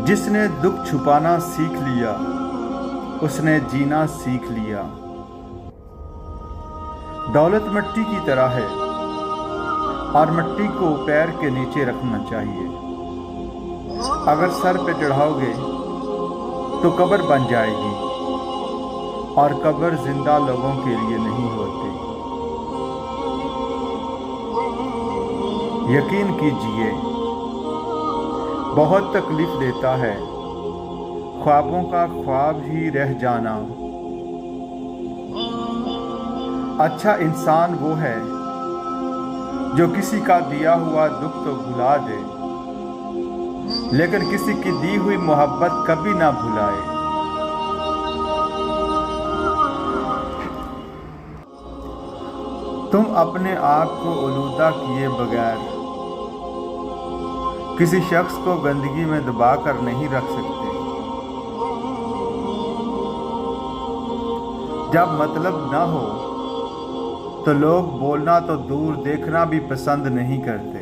جس نے دکھ چھپانا سیکھ لیا اس نے جینا سیکھ لیا۔ دولت مٹی کی طرح ہے اور مٹی کو پیر کے نیچے رکھنا چاہیے۔ اگر سر پہ چڑھاؤ گے تو قبر بن جائے گی، اور قبر زندہ لوگوں کے لیے نہیں ہوتی۔ یقین کیجئے بہت تکلیف دیتا ہے خوابوں کا خواب ہی رہ جانا۔ اچھا انسان وہ ہے جو کسی کا دیا ہوا دکھ تو بھلا دے، لیکن کسی کی دی ہوئی محبت کبھی نہ بھلائے۔ تم اپنے آپ کو آلودہ کیے بغیر کسی شخص کو گندگی میں دبا کر نہیں رکھ سکتے۔ جب مطلب نہ ہو تو لوگ بولنا تو دور دیکھنا بھی پسند نہیں کرتے۔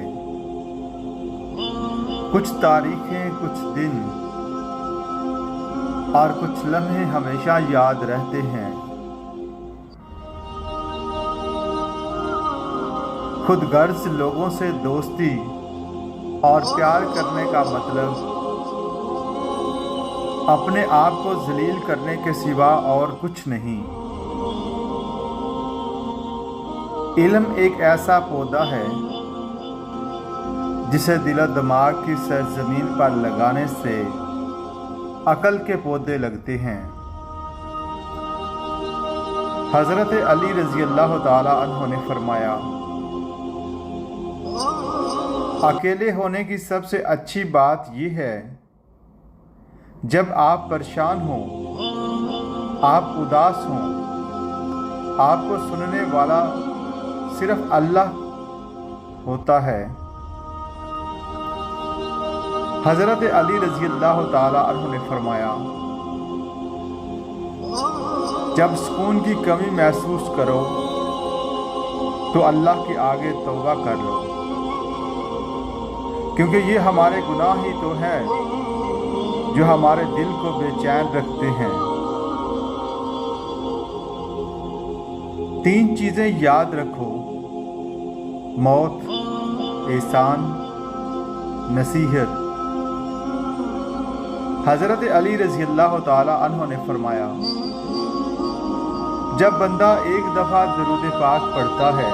کچھ تاریخیں، کچھ دن اور کچھ لمحے ہمیشہ یاد رہتے ہیں۔ خود غرض لوگوں سے دوستی اور پیار کرنے کا مطلب اپنے آپ کو ذلیل کرنے کے سوا اور کچھ نہیں۔ علم ایک ایسا پودا ہے جسے دل و دماغ کی سرزمین پر لگانے سے عقل کے پودے لگتے ہیں۔ حضرت علی رضی اللہ تعالی عنہ نے فرمایا، اکیلے ہونے کی سب سے اچھی بات یہ ہے جب آپ پریشان ہوں، آپ اداس ہوں، آپ کو سننے والا صرف اللہ ہوتا ہے۔ حضرت علی رضی اللہ تعالی عنہ نے فرمایا، جب سکون کی کمی محسوس کرو تو اللہ کے آگے توبہ کر لو، کیونکہ یہ ہمارے گناہ ہی تو ہیں جو ہمارے دل کو بے چین رکھتے ہیں۔ 3 چیزیں یاد رکھو: موت، احسان، نصیحت۔ حضرت علی رضی اللہ تعالی عنہ نے فرمایا، جب بندہ ایک دفعہ درود پاک پڑھتا ہے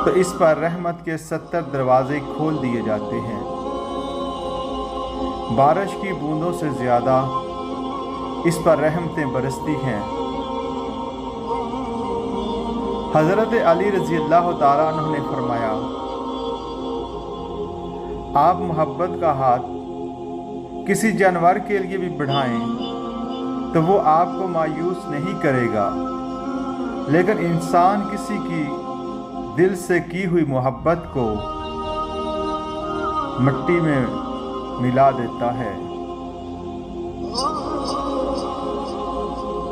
تو اس پر رحمت کے 70 دروازے کھول دیے جاتے ہیں۔ بارش کی بوندوں سے زیادہ اس پر رحمتیں برستی ہیں۔ حضرت علی رضی اللہ تعالیٰ عنہ نے فرمایا، آپ محبت کا ہاتھ کسی جانور کے لیے بھی بڑھائیں تو وہ آپ کو مایوس نہیں کرے گا، لیکن انسان کسی کی دل سے کی ہوئی محبت کو مٹی میں ملا دیتا ہے۔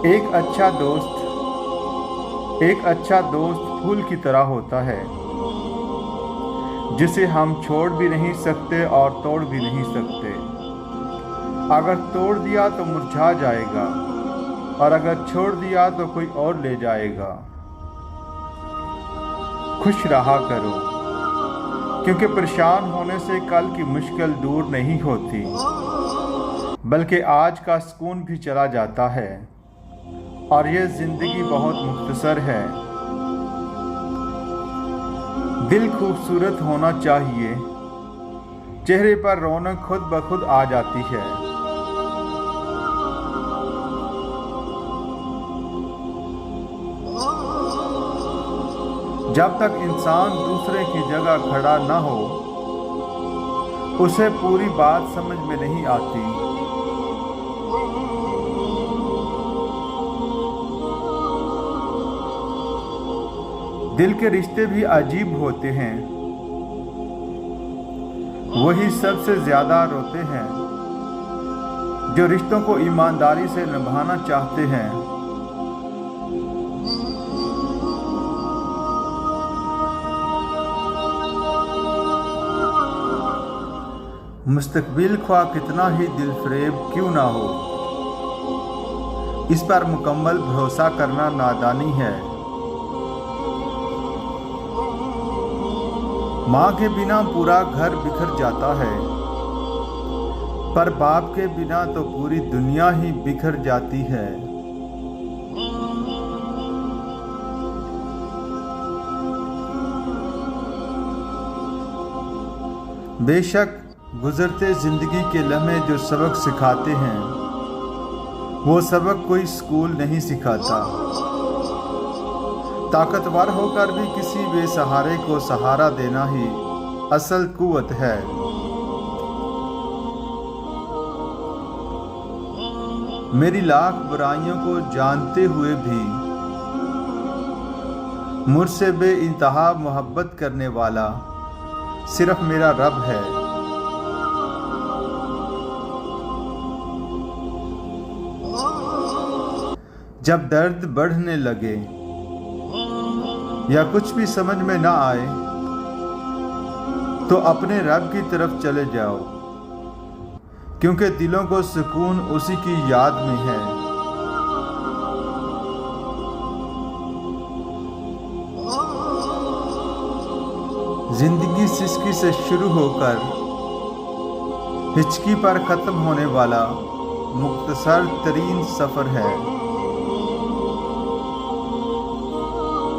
ایک اچھا دوست پھول کی طرح ہوتا ہے جسے ہم چھوڑ بھی نہیں سکتے اور توڑ بھی نہیں سکتے۔ اگر توڑ دیا تو مرجھا جائے گا، اور اگر چھوڑ دیا تو کوئی اور لے جائے گا۔ خوش رہا کرو، کیونکہ پریشان ہونے سے کل کی مشکل دور نہیں ہوتی، بلکہ آج کا سکون بھی چلا جاتا ہے، اور یہ زندگی بہت مختصر ہے۔ دل خوبصورت ہونا چاہیے، چہرے پر رونق خود بخود آ جاتی ہے۔ جب تک انسان دوسرے کی جگہ کھڑا نہ ہو اسے پوری بات سمجھ میں نہیں آتی۔ دل کے رشتے بھی عجیب ہوتے ہیں، وہی سب سے زیادہ روتے ہیں جو رشتوں کو ایمانداری سے نبھانا چاہتے ہیں۔ मुस्तकबिल ख्वाह कितना ही दिल फरेब क्यों ना हो, इस पर मुकम्मल भरोसा करना नादानी है। माँ के बिना पूरा घर बिखर जाता है, पर बाप के बिना तो पूरी दुनिया ही बिखर जाती है। बेशक गुजरते जिंदगी के लम्हे जो सबक सिखाते हैं, वो सबक कोई स्कूल नहीं सिखाता। ताकतवर होकर भी किसी बेसहारे को सहारा देना ही असल कुव्वत है। मेरी लाख बुराइयों को जानते हुए भी मुझसे बेइंतहा मोहब्बत करने वाला सिर्फ मेरा रब है। जब दर्द बढ़ने लगे या कुछ भी समझ में ना आए, तो अपने रब की तरफ चले जाओ, क्योंकि दिलों को सुकून उसी की याद में है। जिंदगी सिसकी से शुरू होकर हिचकी पर ख़त्म होने वाला मुख्तसर तरीन सफ़र है।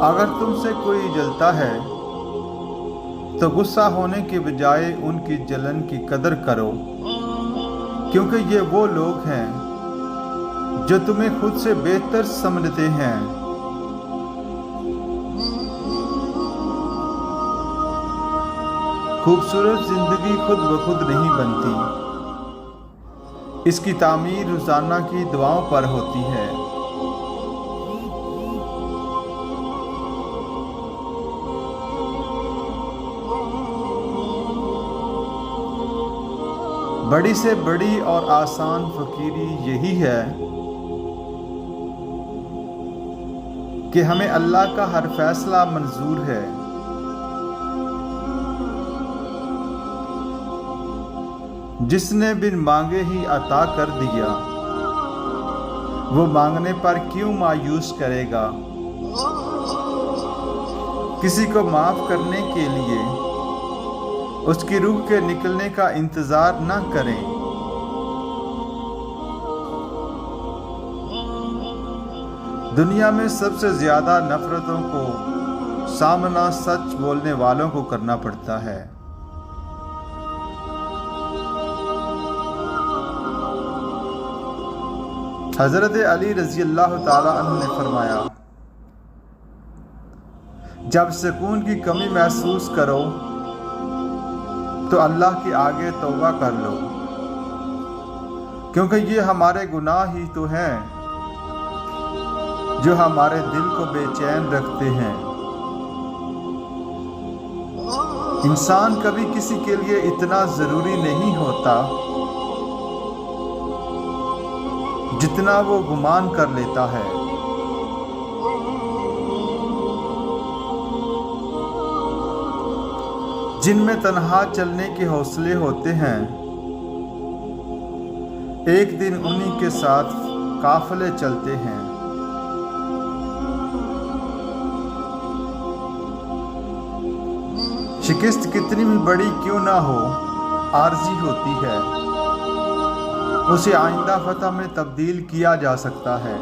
अगर तुमसे कोई जलता है तो गुस्सा होने के बजाय उनकी जलन की कदर करो, क्योंकि ये वो लोग हैं जो तुम्हें खुद से बेहतर समझते हैं। खूबसूरत जिंदगी खुद ब खुद नहीं बनती, इसकी तामीर रोजाना की दुआओं पर होती है। बड़ी से बड़ी और आसान फकीरी यही है कि हमें अल्लाह का हर फैसला मंजूर है। जिसने बिन मांगे ही अता कर दिया, वो मांगने पर क्यों मायूस करेगा। किसी को माफ करने के लिए उसकी रूह के निकलने का इंतजार न करें। दुनिया में सबसे ज्यादा नफरतों को सामना सच बोलने वालों को करना पड़ता है। हजरत अली रजी अल्लाह ताला अन्हु ने फरमाया, जब सुकून की कमी महसूस करो तो अल्लाह के आगे तौबा कर लो, क्योंकि ये हमारे गुनाह ही तो हैं जो हमारे दिल को बेचैन रखते हैं। इंसान कभी किसी के लिए इतना जरूरी नहीं होता जितना वो गुमान कर लेता है। जिनमें तन्हा चलने के हौसले होते हैं, एक दिन उन्हीं के साथ काफिले चलते हैं। शिकस्त कितनी भी बड़ी क्यों ना हो, आर्जी होती है, उसे आइंदा फतह में तब्दील किया जा सकता है।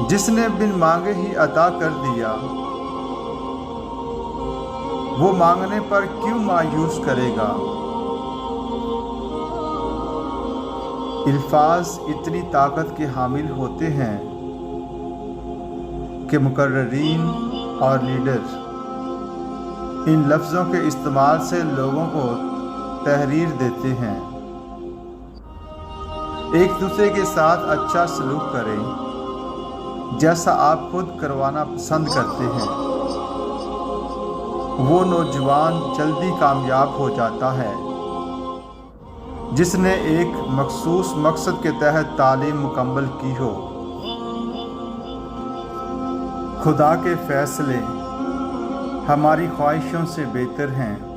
जिसने बिन मांगे ही अता कर दिया, वो मांगने पर क्यों मायूस करेगा। अल्फाज इतनी ताकत के हामिल होते हैं कि मुकर्ररीन और लीडर इन लफ्ज़ों के इस्तेमाल से लोगों को तहरीर देते हैं। एक दूसरे के साथ अच्छा सलूक करें, जैसा आप खुद करवाना पसंद करते हैं। वो नौजवान जल्दी कामयाब हो जाता है जिसने एक मखसूस मकसद के तहत तालीम मुकम्मल की हो। खुदा के फैसले हमारी ख्वाहिशों से बेहतर हैं।